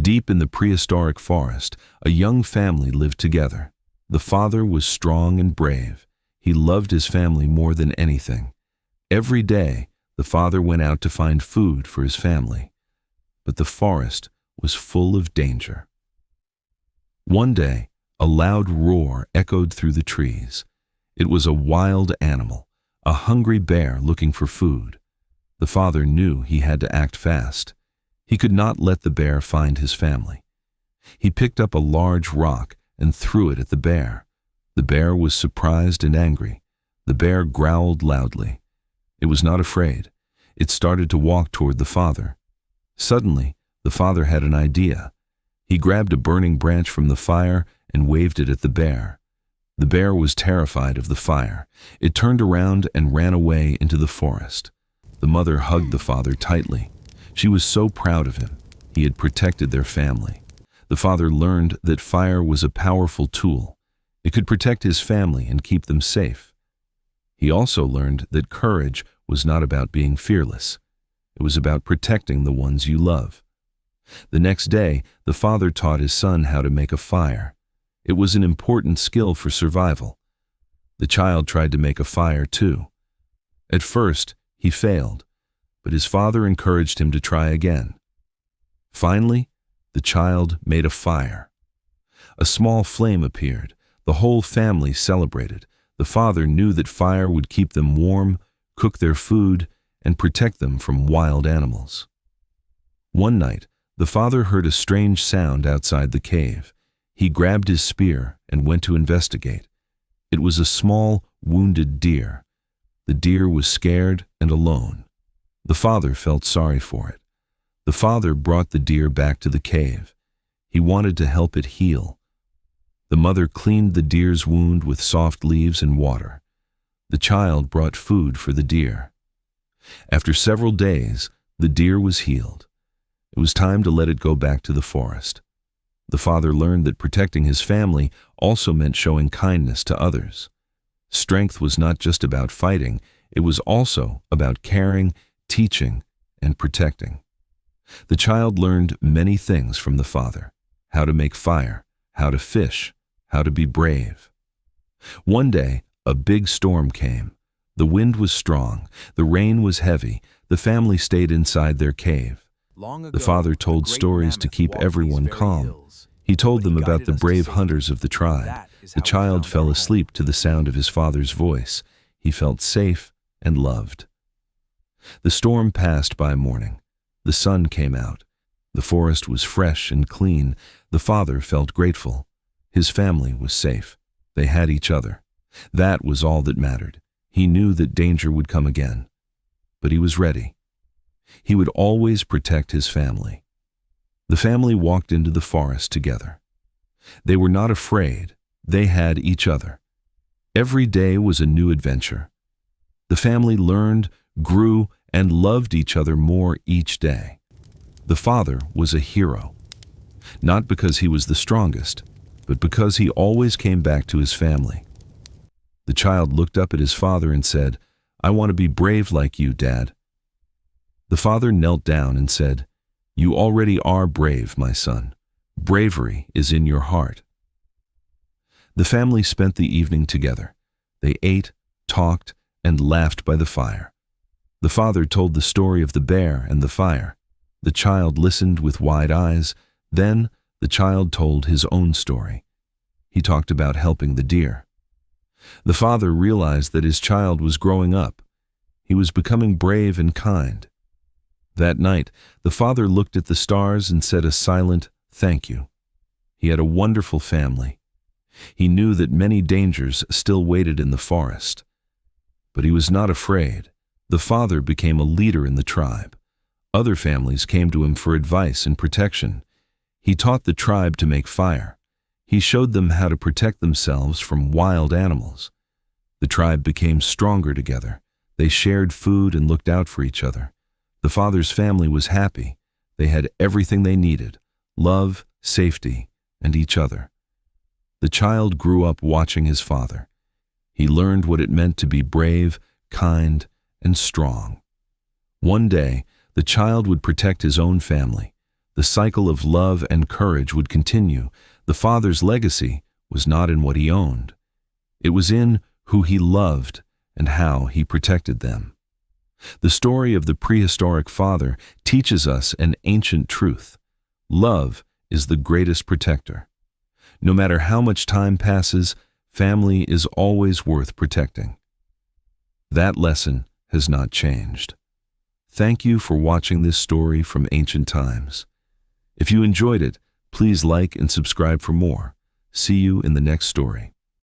Deep in the prehistoric forest, a young family lived together. The father was strong and brave. He loved his family more than anything. Every day, the father went out to find food for his family. But the forest was full of danger. One day, a loud roar echoed through the trees. It was a wild animal, a hungry bear looking for food. The father knew he had to act fast. He could not let the bear find his family. He picked up a large rock and threw it at the bear. The bear was surprised and angry. The bear growled loudly. It was not afraid. It started to walk toward the father. Suddenly, the father had an idea. He grabbed a burning branch from the fire and waved it at the bear. The bear was terrified of the fire. It turned around and ran away into the forest. The mother hugged the father tightly. She was so proud of him. He had protected their family. The father learned that fire was a powerful tool. It could protect his family and keep them safe. He also learned that courage was not about being fearless. It was about protecting the ones you love. The next day, the father taught his son how to make a fire. It was an important skill for survival. The child tried to make a fire too. At first, he failed, but his father encouraged him to try again. Finally, the child made a fire. A small flame appeared. The whole family celebrated. The father knew that fire would keep them warm, cook their food, and protect them from wild animals. One night, the father heard a strange sound outside the cave. He grabbed his spear and went to investigate. It was a small, wounded deer. The deer was scared and alone. The father felt sorry for it. The father brought the deer back to the cave. He wanted to help it heal. The mother cleaned the deer's wound with soft leaves and water. The child brought food for the deer. After several days, the deer was healed. It was time to let it go back to the forest. The father learned that protecting his family also meant showing kindness to others. Strength was not just about fighting, it was also about caring, teaching, and protecting. The child learned many things from the father: how to make fire, how to fish, how to be brave. One day, a big storm came. The wind was strong, the rain was heavy, the family stayed inside their cave. The father told stories to keep everyone calm. He told them about the brave hunters of the tribe. The child fell asleep to the sound of his father's voice. He felt safe and loved. The storm passed by morning. The sun came out. The forest was fresh and clean. The father felt grateful. His family was safe. They had each other. That was all that mattered. He knew that danger would come again, but he was ready. He would always protect his family. The family walked into the forest together. They were not afraid. They had each other. Every day was a new adventure. The family learned, grew, and loved each other more each day. The father was a hero, not because he was the strongest, but because he always came back to his family. The child looked up at his father and said, "I want to be brave like you, Dad." The father knelt down and said, "You already are brave, my son. Bravery is in your heart." The family spent the evening together. They ate, talked, and laughed by the fire. The father told the story of the bear and the fire. The child listened with wide eyes. Then the child told his own story. He talked about helping the deer. The father realized that his child was growing up. He was becoming brave and kind. That night, the father looked at the stars and said a silent thank you. He had a wonderful family. He knew that many dangers still waited in the forest. But he was not afraid. The father became a leader in the tribe. Other families came to him for advice and protection. He taught the tribe to make fire. He showed them how to protect themselves from wild animals. The tribe became stronger together. They shared food and looked out for each other. The father's family was happy. They had everything they needed: love, safety, and each other. The child grew up watching his father. He learned what it meant to be brave, kind, and strong. One day, the child would protect his own family. The cycle of love and courage would continue. The father's legacy was not in what he owned. It was in who he loved and how he protected them. The story of the prehistoric father teaches us an ancient truth. Love is the greatest protector. No matter how much time passes, family is always worth protecting. That lesson has not changed. Thank you for watching this story from ancient times. If you enjoyed it, please like and subscribe for more. See you in the next story.